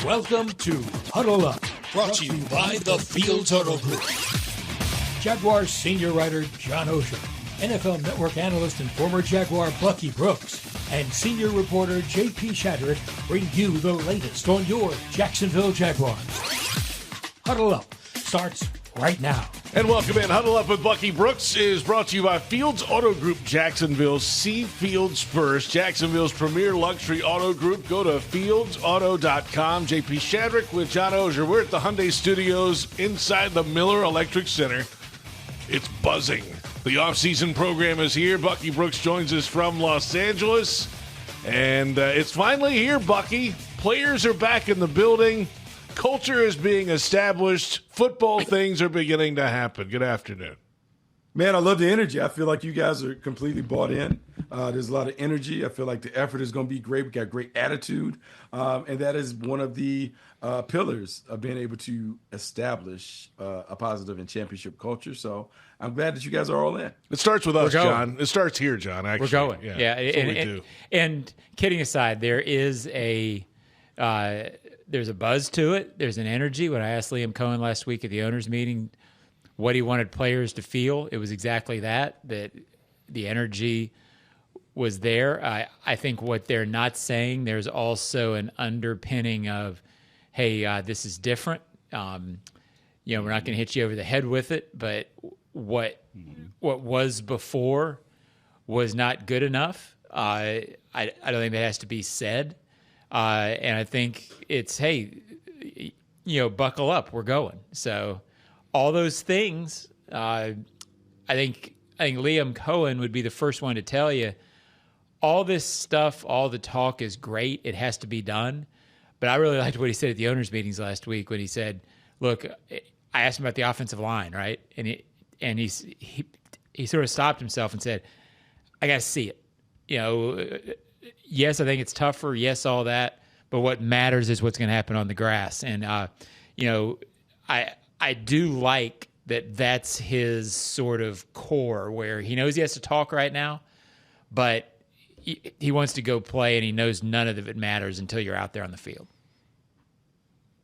Welcome to Huddle Up, brought to you by the Fields Huddle Group. Jaguars senior writer John Oehser, NFL Network analyst and former Jaguar Bucky Brooks, and senior reporter J.P. Shadrick bring you the latest on your Jacksonville Jaguars. Huddle Up starts right now. And welcome in. Huddle Up with Bucky Brooks is brought to you by Fields Auto Group Jacksonville. See Fields first. Jacksonville's premier luxury auto group. Go to fieldsauto.com. JP Shadrick with John Oehser. We're at the Hyundai Studios inside the Miller Electric Center. It's buzzing. The offseason program is here. Bucky Brooks joins us from Los Angeles. And it's finally here, Bucky. Players are back in the building. Culture is being established. Football things are beginning to happen. Good afternoon. Man, I love the energy. I feel like you guys are completely bought in. There's a lot of energy. I feel like the effort is going to be great. We got great attitude. And that is one of the pillars of being able to establish a positive and championship culture. So I'm glad that you guys are all in. It starts with us, John. It starts here, John, actually. We're going. Yeah. And kidding aside, there is there's a buzz to it. There's an energy. When I asked Liam Coen last week at the owners' meeting what he wanted players to feel, it was exactly that the energy was there. I think what they're not saying, there's also an underpinning of, hey, this is different. We're not going to hit you over the head with it, but what was before was not good enough. I don't think that has to be said. And I think it's, hey, buckle up, we're going. So all those things, I think Liam Coen would be the first one to tell you, all this stuff, all the talk is great. It has to be done. But I really liked what he said at the owners' meetings last week when he said, look, I asked him about the offensive line, right? And he sort of stopped himself and said, I got to see it. Yes, I think it's tougher. Yes, all that. But what matters is what's going to happen on the grass. And, I do like that that's his sort of core where he knows he has to talk right now, but he wants to go play and he knows none of it matters until you're out there on the field.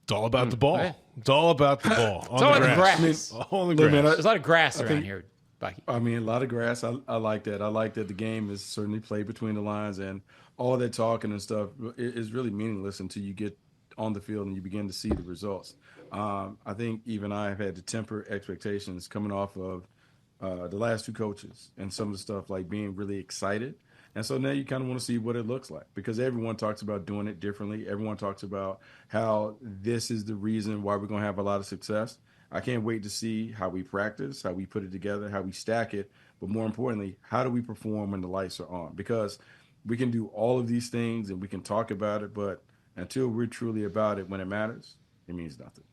It's all about the ball. Yeah. It's all about the ball. It's all about the grass. On the grass. There's a lot of grass around here, Bucky. I mean, a lot of grass. I like that. I like that the game is certainly played between the lines, and all that talking and stuff is really meaningless until you get on the field and you begin to see the results. I think even I have had to temper expectations coming off of the last two coaches and some of the stuff like being really excited. And so now you kind of want to see what it looks like because everyone talks about doing it differently. Everyone talks about how this is the reason why we're going to have a lot of success. I can't wait to see how we practice, how we put it together, how we stack it, but more importantly, how do we perform when the lights are on? Because we can do all of these things and we can talk about it, but until we're truly about it when it matters, it means nothing.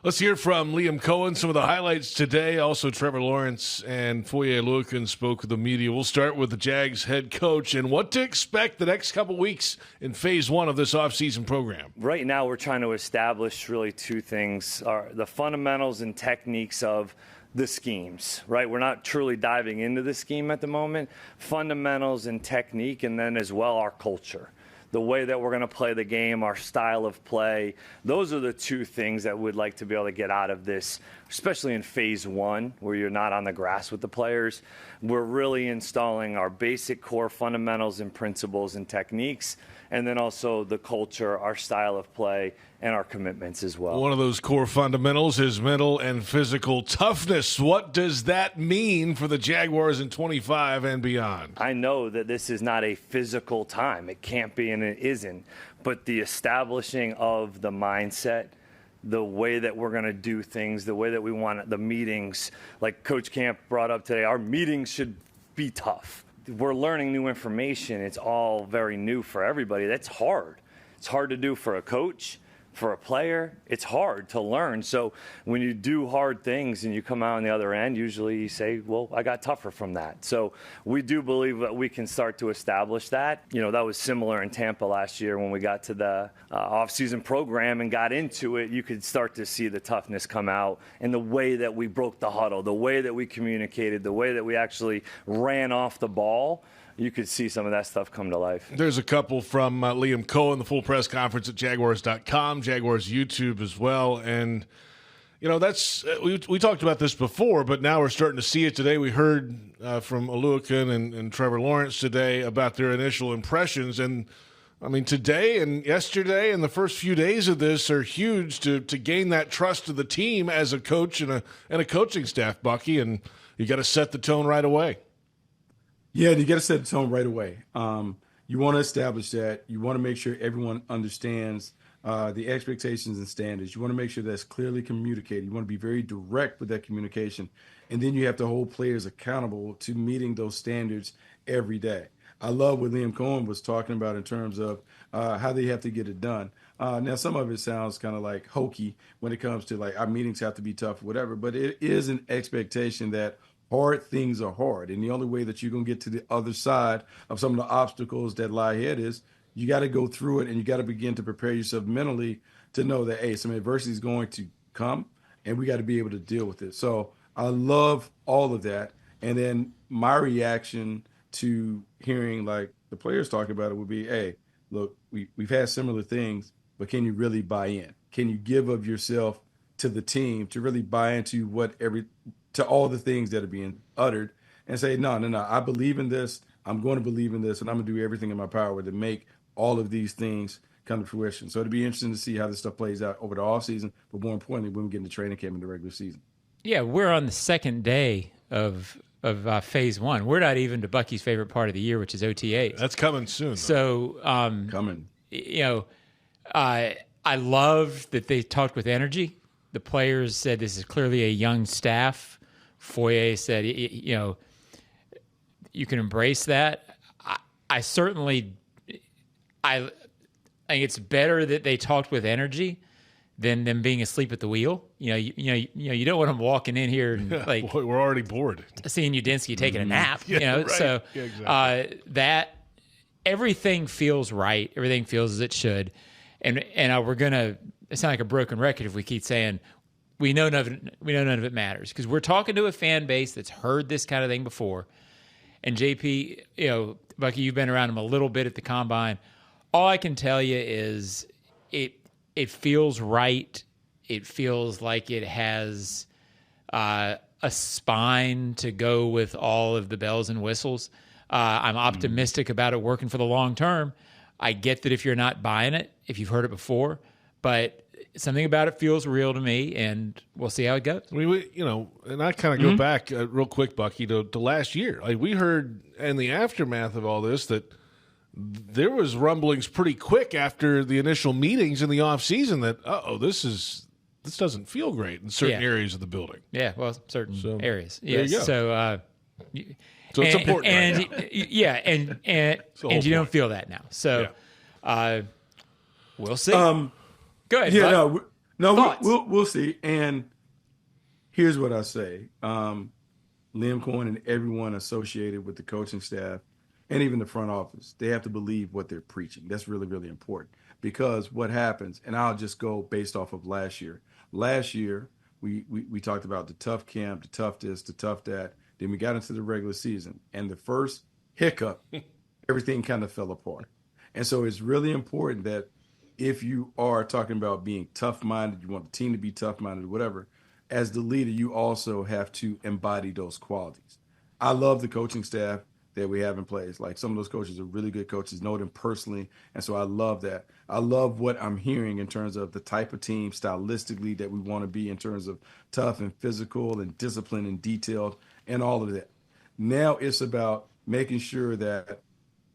Let's hear from Liam Coen. Some of the highlights today. Also, Trevor Lawrence and Foye Oluokun spoke with the media. We'll start with the Jags head coach and what to expect the next couple weeks in phase one of this offseason program. Right now, we're trying to establish really two things, the fundamentals and techniques of the schemes, right? We're not truly diving into the scheme at the moment. Fundamentals and technique, and then as well our culture. The way that we're going to play the game, our style of play, those are the two things that we'd like to be able to get out of this, especially in phase one where you're not on the grass with the players. We're really installing our basic core fundamentals and principles and techniques, and then also the culture, our style of play, and our commitments as well. One of those core fundamentals is mental and physical toughness. What does that mean for the Jaguars in 25 and beyond? I know that this is not a physical time. It can't be and it isn't. But the establishing of the mindset, the way that we're going to do things, the way that we want the meetings, like Coach Camp brought up today, our meetings should be tough. We're learning new information. It's all very new for everybody. That's hard. It's hard to do for a coach. For a player, it's hard to learn. So when you do hard things and you come out on the other end, usually you say, well, I got tougher from that. So we do believe that we can start to establish that. That was similar in Tampa last year when we got to the offseason program and got into it. You could start to see the toughness come out in the way that we broke the huddle, the way that we communicated, the way that we actually ran off the ball. you could see some of that stuff come to life. There's a couple from Liam Coen, the full press conference at Jaguars.com, Jaguars YouTube as well. And, that's we talked about this before, but now we're starting to see it today. We heard from Oluokun and Trevor Lawrence today about their initial impressions. And, today and yesterday and the first few days of this are huge to gain that trust of the team as a coach and a coaching staff, Bucky, and you got to set the tone right away. Yeah, you got to set the tone right away. You want to establish that. You want to make sure everyone understands the expectations and standards. You want to make sure that's clearly communicated. You want to be very direct with that communication. And then you have to hold players accountable to meeting those standards every day. I love what Liam Coen was talking about in terms of how they have to get it done. Now, some of it sounds kind of like hokey when it comes to like our meetings have to be tough, whatever, but it is an expectation that hard things are hard. And the only way that you're going to get to the other side of some of the obstacles that lie ahead is you got to go through it, and you got to begin to prepare yourself mentally to know that, hey, some adversity is going to come and we got to be able to deal with it. So I love all of that. And then my reaction to hearing like the players talk about it would be, hey, look, we've had similar things, but can you really buy in? Can you give of yourself to the team to really buy into to all the things that are being uttered and say, no, I believe in this. I'm going to believe in this, and I'm going to do everything in my power to make all of these things come to fruition. So it'll be interesting to see how this stuff plays out over the offseason, but more importantly, when we get into training camp in the regular season. Yeah, we're on the second day of phase one. We're not even to Bucky's favorite part of the year, which is OTAs. That's coming soon. So, coming. I love that they talked with energy. The players said this is clearly a young staff. Foye said, you can embrace that. I think it's better that they talked with energy than them being asleep at the wheel. You don't want them walking in here and like, boy, we're already bored. Seeing Udinski taking a nap. Right. So yeah, exactly. That everything feels right. Everything feels as it should, and we're gonna sound like a broken record if we keep saying we know none of it matters, because we're talking to a fan base that's heard this kind of thing before. And JP, Bucky, you've been around him a little bit at the combine. All I can tell you is it feels right. It feels like it has a spine to go with all of the bells and whistles. I'm optimistic about it working for the long term. I get that if you're not buying it, if you've heard it before, but something about it feels real to me, and we'll see how it goes. And I kind of go back real quick, Bucky, to last year. Like we heard in the aftermath of all this that there was rumblings pretty quick after the initial meetings in the offseason that, this doesn't feel great in certain areas of the building. Yeah, well, certain areas. There you go. So it's important. And right and you don't feel that now. So we'll see. Go ahead. Yeah, we'll see. And here's what I say: Liam Coen and everyone associated with the coaching staff, and even the front office, they have to believe what they're preaching. That's really, really important, because what happens, and I'll just go based off of last year. Last year, we talked about the tough camp, the tough this, the tough that. Then we got into the regular season, and the first hiccup, everything kind of fell apart. And so it's really important that if you are talking about being tough-minded, you want the team to be tough-minded, whatever, as the leader, you also have to embody those qualities. I love the coaching staff that we have in place. Like, some of those coaches are really good coaches, know them personally, and so I love that. I love what I'm hearing in terms of the type of team stylistically that we want to be in terms of tough and physical and disciplined and detailed and all of that. Now it's about making sure that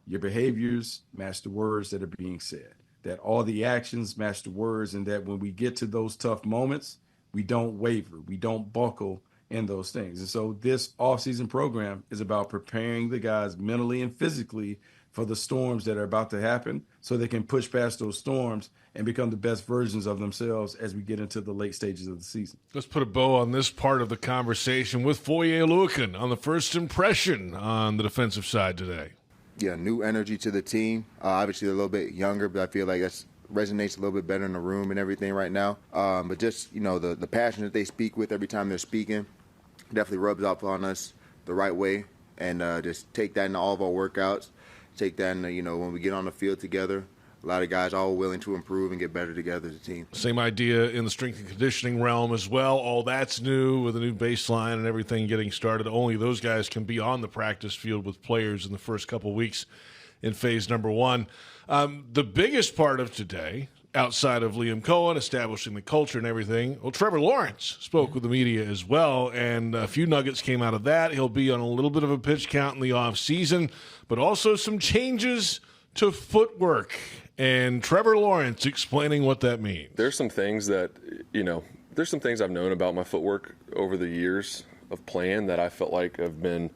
your behaviors match the words that are being said, that all the actions match the words, and that when we get to those tough moments, we don't waver, we don't buckle in those things. And so this offseason program is about preparing the guys mentally and physically for the storms that are about to happen, so they can push past those storms and become the best versions of themselves as we get into the late stages of the season. Let's put a bow on this part of the conversation with Foye Oluokun on the first impression on the defensive side today. Yeah, new energy to the team. Obviously, they're a little bit younger, but I feel like that resonates a little bit better in the room and everything right now. But just, the passion that they speak with every time they're speaking definitely rubs off on us the right way. and just take that in all of our workouts, take that in, when we get on the field together. A lot of guys all willing to improve and get better together as a team. Same idea in the strength and conditioning realm as well. All that's new with a new baseline and everything getting started. Only those guys can be on the practice field with players in the first couple weeks in phase number 1. The biggest part of today, outside of Liam Coen establishing the culture and everything, well, Trevor Lawrence spoke with the media as well, and a few nuggets came out of that. He'll be on a little bit of a pitch count in the offseason, but also some changes to footwork. And Trevor Lawrence explaining what that means. There's some things that, there's some things I've known about my footwork over the years of playing that I felt like have been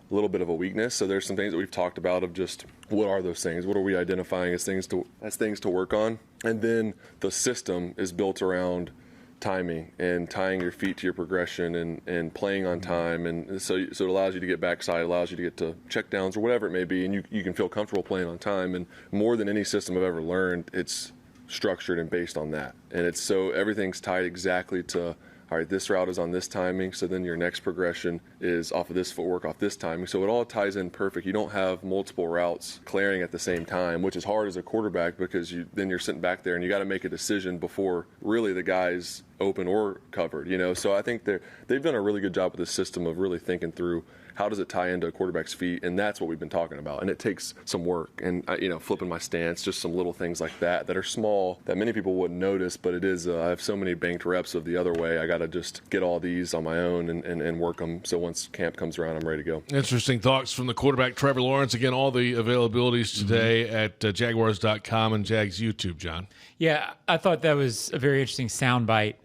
a little bit of a weakness. So there's some things that we've talked about of just what are those things? What are we identifying as things to work on? And then the system is built around timing and tying your feet to your progression and playing on time. And so it allows you to get backside, allows you to get to check downs or whatever it may be, and you can feel comfortable playing on time. And more than any system I've ever learned, it's structured and based on that. And it's so everything's tied exactly to, all right, this route is on this timing, so then your next progression is off of this footwork, off this timing. So it all ties in perfect. You don't have multiple routes clearing at the same time, which is hard as a quarterback because then you're sitting back there and you got to make a decision before really the guy's open or covered, So I think they've done a really good job with this system of really thinking through how does it tie into a quarterback's feet, and that's what we've been talking about. And it takes some work and, flipping my stance, just some little things like that are small that many people wouldn't notice, but it is, I have so many banked reps of the other way. I got to just get all these on my own and work them so once camp comes around, I'm ready to go. Interesting thoughts from the quarterback, Trevor Lawrence. Again, all the availabilities today at Jaguars.com and Jags YouTube, John. Yeah, I thought that was a very interesting soundbite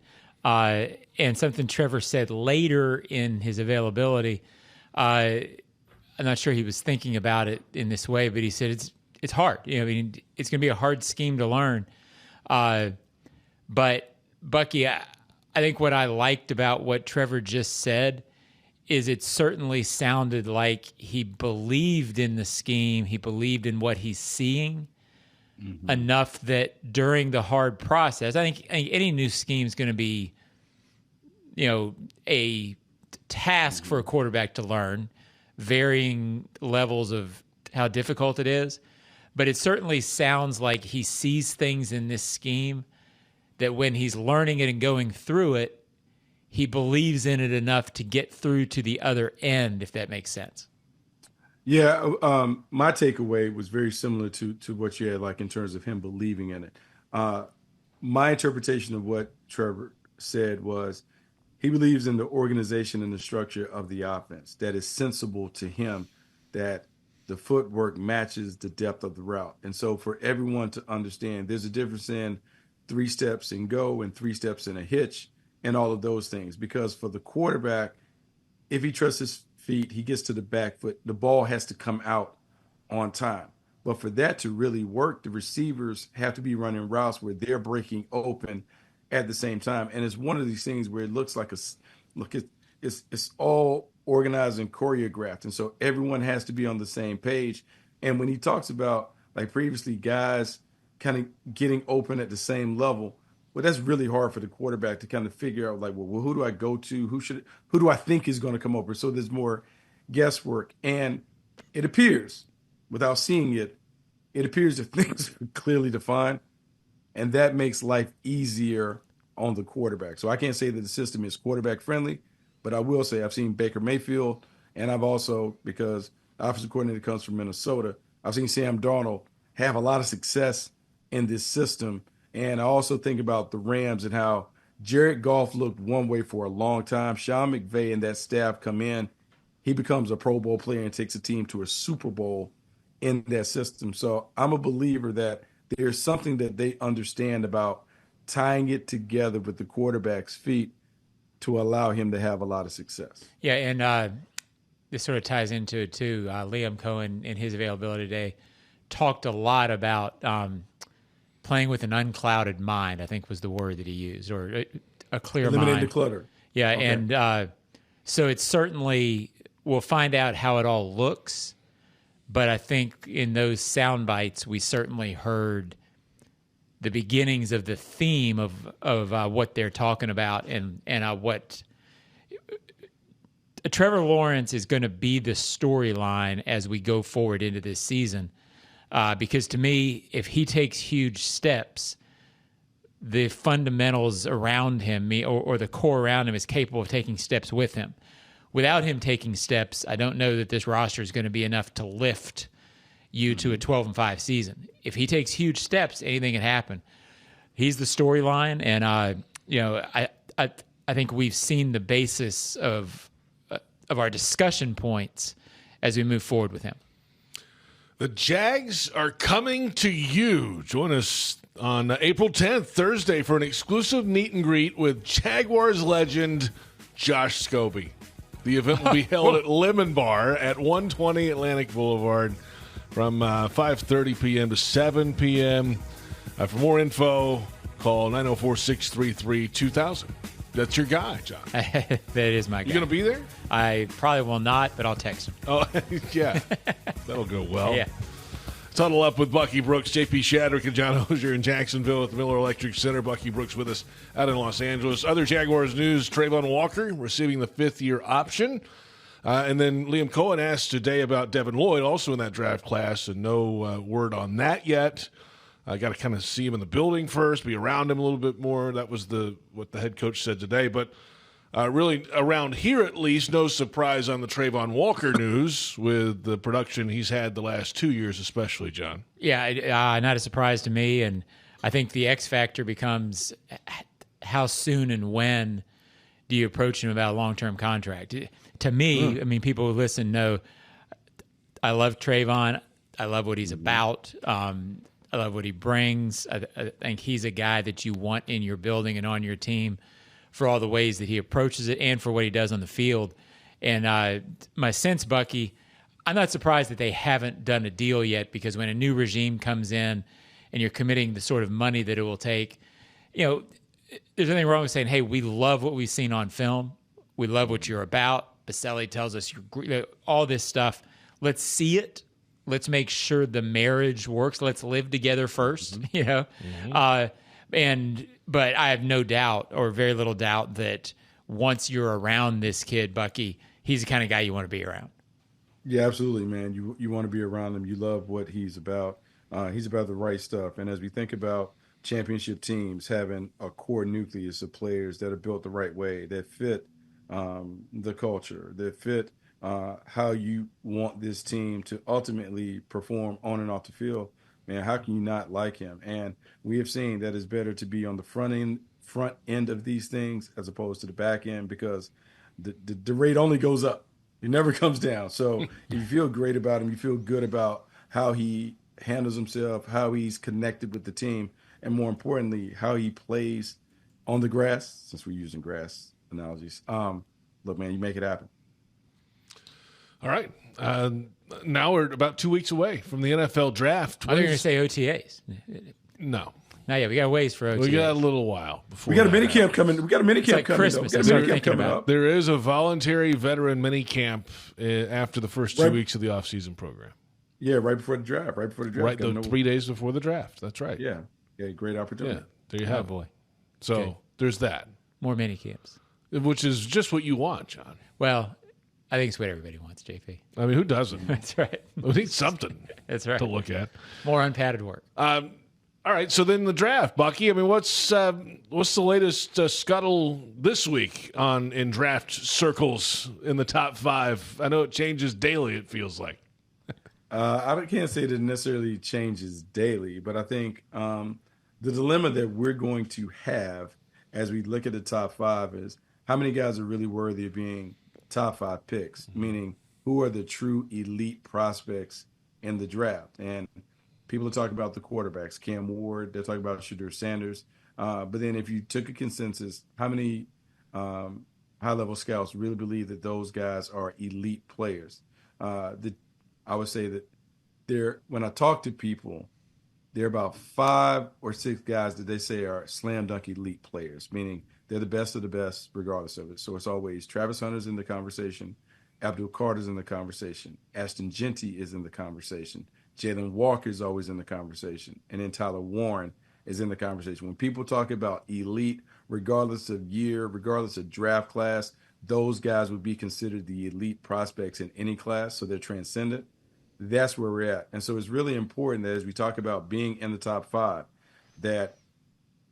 and something Trevor said later in his availability. I'm not sure he was thinking about it in this way, but he said it's hard. It's going to be a hard scheme to learn. But Bucky, I think what I liked about what Trevor just said is it certainly sounded like he believed in the scheme. He believed in what he's seeing enough that during the hard process, I think any new scheme is going to be, a task for a quarterback to learn, varying levels of how difficult it is. But it certainly sounds like he sees things in this scheme that when he's learning it and going through it, he believes in it enough to get through to the other end, if that makes sense. Yeah, my takeaway was very similar to what you had, like in terms of him believing in it. My interpretation of what Trevor said was he believes in the organization and the structure of the offense, that is sensible to him, that the footwork matches the depth of the route. And so for everyone to understand, there's a difference in 3 steps and go and 3 steps in a hitch and all of those things. Because for the quarterback, if he trusts his feet, he gets to the back foot, the ball has to come out on time. But for that to really work, the receivers have to be running routes where they're breaking open at the same time. And it's one of these things where it looks like it's all organized and choreographed. And so everyone has to be on the same page. And when he talks about, like previously, guys kind of getting open at the same level, well, that's really hard for the quarterback to kind of figure out, like, well, who do I go to? Who do I think is going to come over? So there's more guesswork. And it appears, without seeing it, it appears that things are clearly defined. And that makes life easier on the quarterback. So I can't say that the system is quarterback friendly, but I will say I've seen Baker Mayfield, and I've also, because the offensive coordinator comes from Minnesota, I've seen Sam Darnold have a lot of success in this system. And I also think about the Rams and how Jared Goff looked one way for a long time. Sean McVay and that staff come in. He becomes a Pro Bowl player and takes a team to a Super Bowl in that system. So I'm a believer that there's something that they understand about tying it together with the quarterback's feet to allow him to have a lot of success. Yeah, and this sort of ties into it too. Liam Coen, in his availability today, talked a lot about playing with an unclouded mind, I think was the word that he used, or a clear mind. Eliminating the clutter. Yeah, okay. And so it's certainly, we'll find out how it all looks, but I think in those sound bites, we certainly heard the beginnings of the theme of what they're talking about and what Trevor Lawrence is going to be the storyline as we go forward into this season. Because to me, if he takes huge steps, the fundamentals around him, or the core around him, is capable of taking steps with him. Without him taking steps, I don't know that this roster is going to be enough to lift you to a 12-5 season. If he takes huge steps, anything can happen. He's the storyline, and I think we've seen the basis of our discussion points as we move forward with him. The Jags are coming to you. Join us on April 10th, Thursday, for an exclusive meet and greet with Jaguars legend Josh Scobie. The event will be held at Lemon Bar at 120 Atlantic Boulevard from 5:30 p.m. to 7 p.m. For more info, call 904-633-2000. That's your guy, John. That is my guy. You going to be there? I probably will not, but I'll text him. Oh, yeah. That'll go well. Yeah. It's Huddle Up with Bucky Brooks, JP Shadrick, and John Hosier in Jacksonville at the Miller Electric Center. Bucky Brooks with us out in Los Angeles. Other Jaguars news, Trayvon Walker receiving the fifth-year option. And then Liam Coen asked today about Devin Lloyd, also in that draft class, and no word on that yet. I got to kind of see him in the building first, be around him a little bit more. That was what the head coach said today. But really, around here at least, no surprise on the Trayvon Walker news with the production he's had the last 2 years, especially, John. Yeah, not a surprise to me. And I think the X factor becomes how soon and when do you approach him about a long-term contract. To me, I mean, people who listen know I love Trayvon. I love what he's about. I love what he brings. I think he's a guy that you want in your building and on your team for all the ways that he approaches it and for what he does on the field. And my sense, Bucky, I'm not surprised that they haven't done a deal yet, because when a new regime comes in and you're committing the sort of money that it will take, there's nothing wrong with saying, hey, we love what we've seen on film. We love what you're about. Baselli tells us all this stuff. Let's see it. Let's make sure the marriage works. Let's live together first, But I have no doubt, or very little doubt, that once you're around this kid, Bucky, he's the kind of guy you want to be around. Yeah, absolutely, man. You want to be around him. You love what he's about. He's about the right stuff. And as we think about championship teams having a core nucleus of players that are built the right way, that fit the culture, that fit how you want this team to ultimately perform on and off the field, man, how can you not like him? And we have seen that it's better to be on the front end of these things as opposed to the back end, because the rate only goes up. It never comes down. So if you feel great about him, you feel good about how he handles himself, how he's connected with the team, and more importantly, how he plays on the grass, since we're using grass analogies. Look, man, you make it happen. All right. Now we're about 2 weeks away from the NFL draft. I think you're going to say OTAs. No. Not yet. We got ways for OTAs. We got a little while before. We got a mini camp coming. We got a mini camp like coming. Christmas. We got a mini camp coming up. There is a voluntary veteran mini camp after the first 2 weeks of the offseason program. Yeah, right before the draft. Right 3 days before the draft. That's right. Yeah, great opportunity. Yeah, there you have it. Boy. So there's that. More mini camps. Which is just what you want, John. Well, I think it's what everybody wants, JP. I mean, who doesn't? That's right. We need something That's right. to look at. More unpadded work. All right, so then the draft, Bucky. I mean, what's the latest scuttle this week in draft circles in the top five? I know it changes daily, it feels like. I can't say that it necessarily changes daily, but I think the dilemma that we're going to have as we look at the top five is how many guys are really worthy of being top five picks, meaning who are the true elite prospects in the draft. And people are talking about the quarterbacks, Cam Ward, they're talking about Shadur Sanders. But then if you took a consensus, how many high-level scouts really believe that those guys are elite players? I would say that when I talk to people, there are about 5 or 6 guys that they say are slam dunk elite players, meaning they're the best of the best regardless of it. So it's always Travis Hunter's in the conversation, Abdul Carter's in the conversation, Ashton Genty is in the conversation, Jalen Walker is always in the conversation, and then Tyler Warren is in the conversation. When people talk about elite, regardless of year, regardless of draft class, those guys would be considered the elite prospects in any class, so they're transcendent. That's where we're at. And so it's really important that as we talk about being in the top 5, that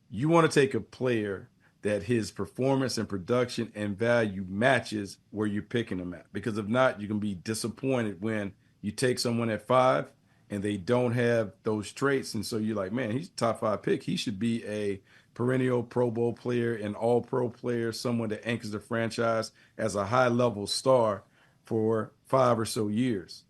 you want to take a player that his performance and production and value matches where you're picking them at. Because if not, you can be disappointed when you take someone at 5 and they don't have those traits. And so you're like, man, he's a top 5 pick. He should be a perennial Pro Bowl player, an all-pro player, someone that anchors the franchise as a high-level star for 5 or so years.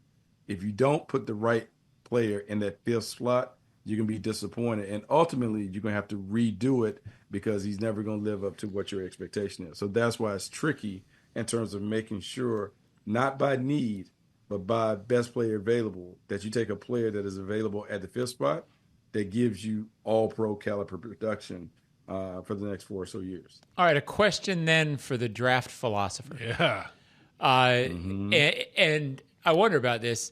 If you don't put the right player in that 5th slot, you're going to be disappointed. And ultimately, you're going to have to redo it because he's never going to live up to what your expectation is. So that's why it's tricky in terms of making sure, not by need, but by best player available, that you take a player that is available at the 5th spot that gives you all-pro caliber production for the next 4 or so years. All right, a question then for the draft philosopher. Yeah. And I wonder about this.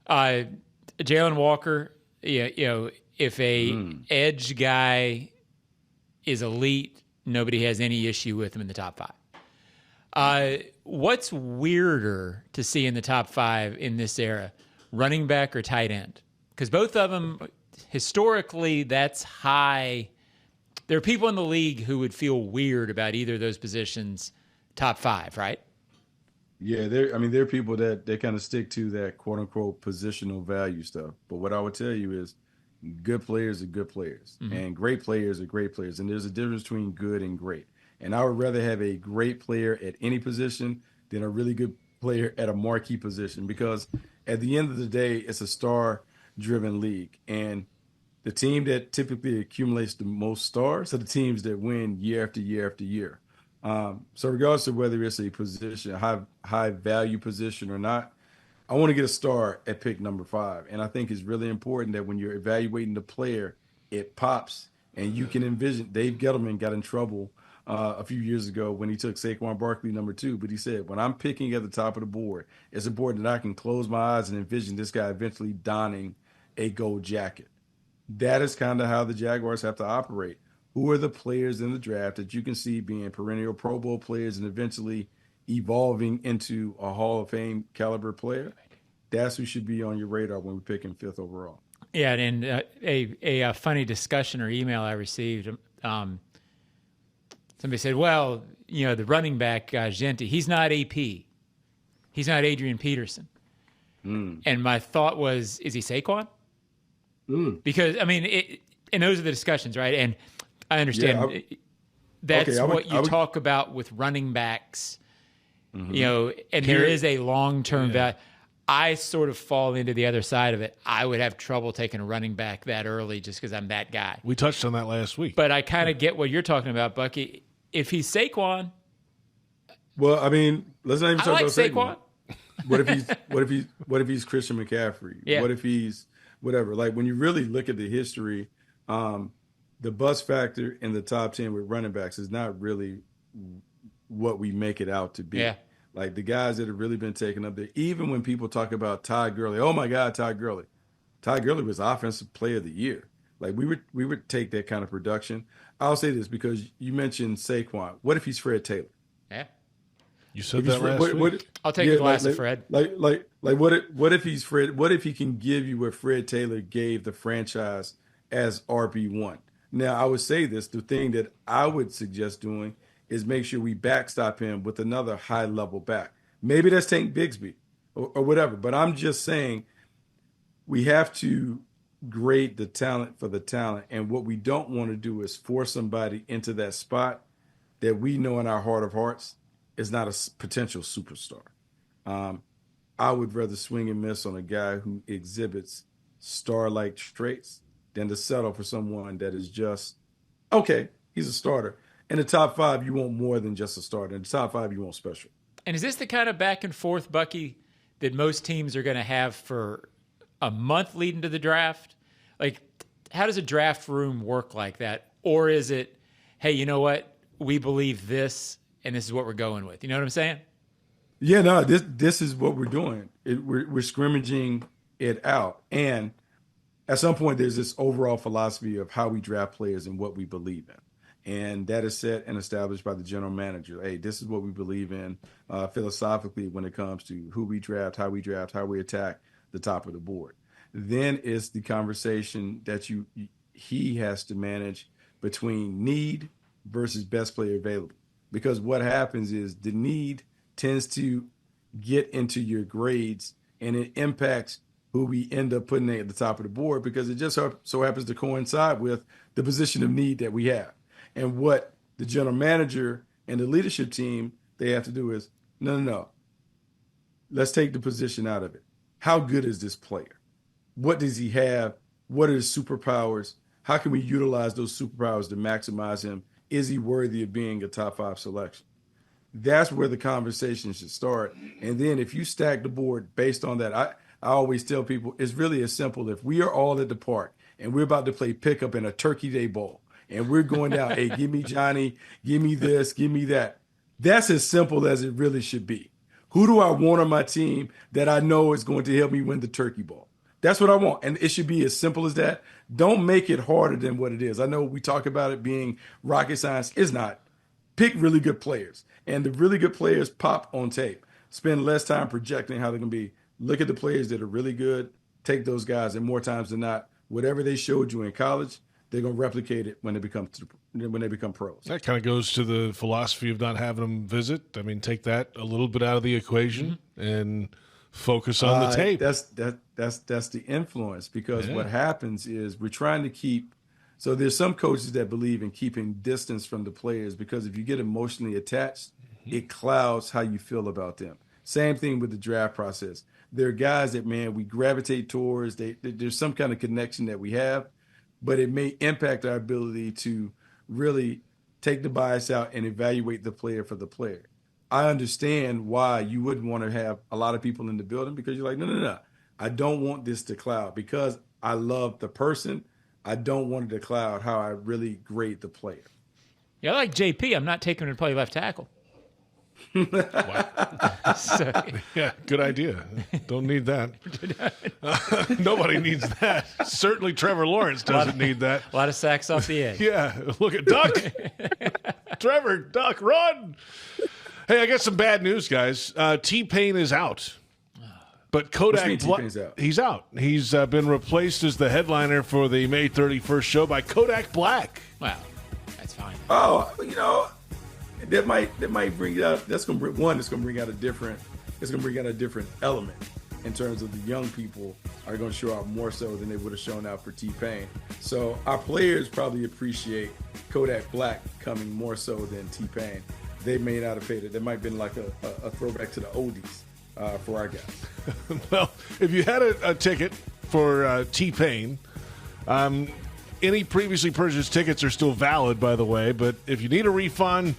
Jalen Walker, if a edge guy is elite, nobody has any issue with him in the top 5. What's weirder to see in the top 5 in this era, running back or tight end? Because both of them, historically, that's high. There are people in the league who would feel weird about either of those positions, top 5, right? Yeah, there are people that they kind of stick to that quote unquote positional value stuff. But what I would tell you is good players are good players and great players are great players. And there's a difference between good and great. And I would rather have a great player at any position than a really good player at a marquee position, because at the end of the day, it's a star-driven league. And the team that typically accumulates the most stars are the teams that win year after year after year. So regardless of whether it's a position, a high value position or not, I want to get a star at pick number 5. And I think it's really important that when you're evaluating the player, it pops and you can envision. Dave Gettleman got in trouble a few years ago when he took Saquon Barkley number 2, but he said, when I'm picking at the top of the board, it's important that I can close my eyes and envision this guy eventually donning a gold jacket. That is kind of how the Jaguars have to operate. Who are the players in the draft that you can see being perennial Pro Bowl players and eventually evolving into a Hall of Fame caliber player? That's who should be on your radar when we're picking 5th overall. Yeah, and a funny discussion or email I received, somebody said, well, the running back, Genti, he's not AP. He's not Adrian Peterson. And my thought was, is he Saquon? Because, and those are the discussions, right? And I understand that's what you talk about with running backs, and there is a long-term value. I sort of fall into the other side of it. I would have trouble taking a running back that early just because I'm that guy. We touched on that last week. But I kind of get what you're talking about, Bucky. If he's Saquon. Well, let's not even talk about Saquon. What if he's Christian McCaffrey? Yeah. What if he's whatever? Like, when you really look at the history, the bust factor in the top 10 with running backs is not really what we make it out to be. Yeah. Like, the guys that have really been taken up there, even when people talk about Todd Gurley, oh my God, Todd Gurley. Todd Gurley was Offensive Player of the Year. Like, we would take that kind of production. I'll say this because you mentioned Saquon. What if he's Fred Taylor? Yeah. You said that last week. I'll take a glass of Fred. What if he's Fred? What if he can give you what Fred Taylor gave the franchise as RB1? Now, I would say this, the thing that I would suggest doing is make sure we backstop him with another high-level back. Maybe that's Tank Bigsby or whatever, but I'm just saying we have to grade the talent for the talent, and what we don't want to do is force somebody into that spot that we know in our heart of hearts is not a potential superstar. I would rather swing and miss on a guy who exhibits star-like traits than to settle for someone that is just, okay, he's a starter. In the top 5, you want more than just a starter. In the top 5, you want special. And is this the kind of back and forth, Bucky, that most teams are going to have for a month leading to the draft? Like, how does a draft room work like that? Or is it, hey, you know what? We believe this, and this is what we're going with. You know what I'm saying? Yeah, no, this is what we're doing. We're scrimmaging it out. And at some point, there's this overall philosophy of how we draft players and what we believe in. And that is set and established by the general manager. Hey, this is what we believe in philosophically when it comes to who we draft, how we attack the top of the board. Then it's the conversation that he has to manage between need versus best player available. Because what happens is the need tends to get into your grades, and it impacts who we end up putting at the top of the board, because it just so happens to coincide with the position of need that we have. And what the general manager and the leadership team, they have to do is, no. Let's take the position out of it. How good is this player? What does he have? What are his superpowers? How can we utilize those superpowers to maximize him? Is he worthy of being a top 5 selection? That's where the conversation should start. And then if you stack the board based on that, I always tell people it's really as simple. If we are all at the park and we're about to play pickup in a Turkey Day Bowl and we're going down, hey, give me Johnny, give me this, give me that. That's as simple as it really should be. Who do I want on my team that I know is going to help me win the Turkey Bowl? That's what I want. And it should be as simple as that. Don't make it harder than what it is. I know we talk about it being rocket science. It's not. Pick really good players. And the really good players pop on tape. Spend less time projecting how they're going to be. Look at the players that are really good. Take those guys. And more times than not, whatever they showed you in college, they're going to replicate it when they become pros. That kind of goes to the philosophy of not having them visit. I mean, take that a little bit out of the equation and focus on the tape. That's the influence, because what happens is we're trying to keep. So there's some coaches that believe in keeping distance from the players, because if you get emotionally attached, it clouds how you feel about them. Same thing with the draft process. There are guys that, man, we gravitate towards. There's some kind of connection that we have, but it may impact our ability to really take the bias out and evaluate the player for the player. I understand why you wouldn't want to have a lot of people in the building, because you're like, no. I don't want this to cloud, because I love the person. I don't want it to cloud how I really grade the player. Yeah, I like JP. I'm not taking him to play left tackle. So. Yeah, good idea. Don't need that. Nobody needs that. Certainly Trevor Lawrence doesn't need that. A lot of sacks off the edge. Yeah, look at Duck. Trevor, Duck, run. Hey, I got some bad news, guys. T-Pain is out. But Kodak Black, he's out. He's been replaced as the headliner for the May 31st show by Kodak Black. Wow, that's fine. Oh, that might bring out. It's going to bring out a different element in terms of the young people are going to show out more so than they would have shown out for T-Pain. So our players probably appreciate Kodak Black coming more so than T-Pain. They may not have paid it. That might have been like a throwback to the oldies. For our guys. Well, if you had a ticket for T-Pain, any previously purchased tickets are still valid, by the way, but if you need a refund,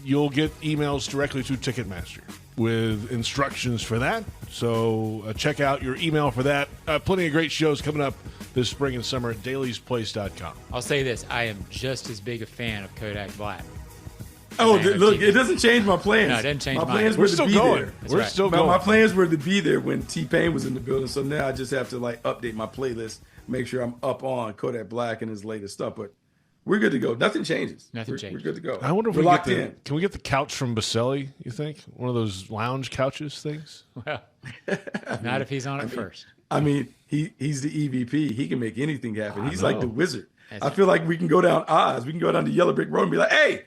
you'll get emails directly to Ticketmaster with instructions for that. So check out your email for that. Plenty of great shows coming up this spring and summer at dailiesplace.com. I'll say this. I am just as big a fan of Kodak Black. Oh, look, it doesn't change my plans. No, it doesn't change my mine. plans. We're still going. We're still going. My plans were to be there when T-Pain was in the building, so now I just have to update my playlist, make sure I'm up on Kodak Black and his latest stuff. But we're good to go. Nothing changes. Nothing changes. We're good to go. I wonder if we're locked in. Can we get the couch from Baselli, you think? One of those lounge couches things? Well, not if he's on it first. I mean, he's the EVP. He can make anything happen. He's like the wizard. I feel like we can go down Oz. We can go down to Yellow Brick Road and be like, hey,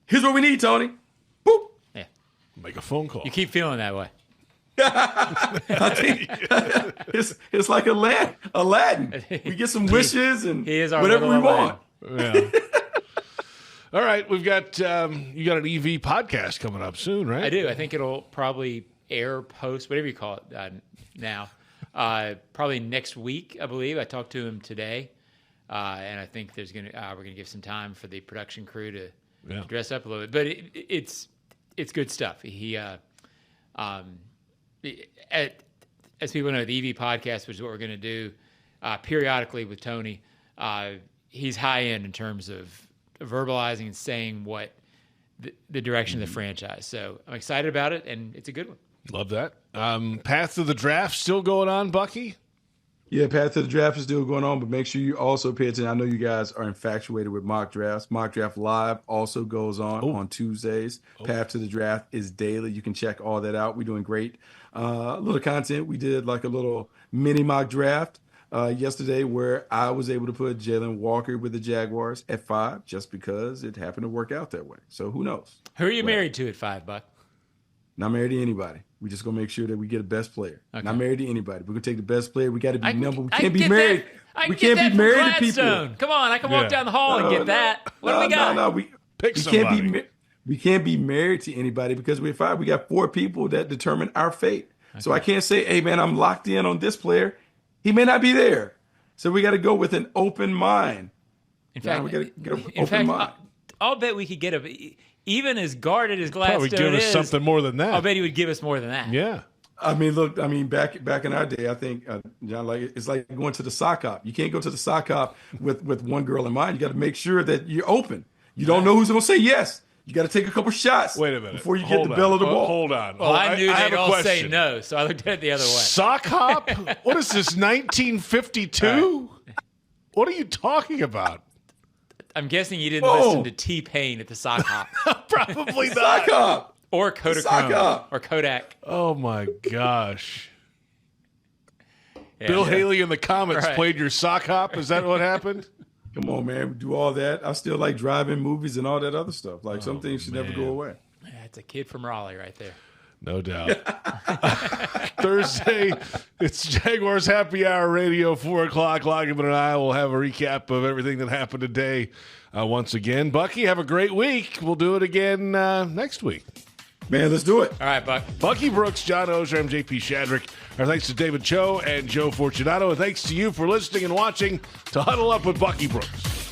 here's what we need, Tony. Boop. Yeah. Make a phone call. You keep feeling that way. I think it's like Aladdin. We get some wishes and whatever we want. Yeah. All right, we've got you got an EV podcast coming up soon, right? I do. I think it'll probably air, post, whatever you call it now. Probably next week, I believe. I talked to him today, and I think we're gonna give some time for the production crew to dress up a little bit. But it's good stuff. As people know, the EV podcast, which is what we're going to do periodically with Tony, he's high end in terms of verbalizing and saying what the direction of the franchise. So I'm excited about it, and it's a good one. Love that. Path to the draft still going on, Bucky? Yeah, path to the draft is still going on, but make sure you also pay attention. I know you guys are infatuated with mock drafts. Mock Draft Live also goes on Tuesdays. Path to the draft is daily. You can check all that out. We're doing great. Little content. We did like a little mini mock draft yesterday where I was able to put Jalen Walker with the Jaguars at 5 just because it happened to work out that way. So who knows? Who are you married to at 5, Buck? Not married to anybody. We just gonna make sure that we get a best player. Okay. Not married to anybody. We're gonna take the best player. We got to be number. We can't be married. We can't be married to people. Come on, I can walk down the hall and get that. What do we got? No, we can't be married to anybody because we're 5. We got 4 people that determine our fate. Okay. So I can't say, "Hey, man, I'm locked in on this player. He may not be there." So we got to go with an open mind. In fact, we got to get an open mind. I'll bet we could get even as guarded as Gladstone probably give us something more than that. I'll bet he would give us more than that. Yeah. I mean, look. Back in our day, I think, John, like it's like going to the sock hop. You can't go to the sock hop with one girl in mind. You got to make sure that you're open. You don't know who's going to say yes. You got to take a couple shots. Wait a minute before you get the bell of the ball. Hold on. Well, I knew they'd all say no, so I looked at it the other way. Sock hop? What is this? 1952? Right. What are you talking about? I'm guessing you didn't listen to T-Pain at the sock hop. Probably not. Sock hop. Or Kodachrome. Or Kodak. Oh, my gosh. Bill Haley and the Comets played your sock hop? Is that what happened? Come on, man. We do all that. I still like driving movies and all that other stuff. Like some things should never go away. Yeah, it's a kid from Raleigh right there. No doubt. Thursday, it's Jaguars Happy Hour Radio, 4 o'clock. Lockman and I will have a recap of everything that happened today once again. Bucky, have a great week. We'll do it again next week. Man, let's do it. All right, Buck. Bucky Brooks, John Oehser, I'm JP Shadrick. Our thanks to David Cho and Joe Fortunato. And thanks to you for listening and watching to Huddle Up with Bucky Brooks.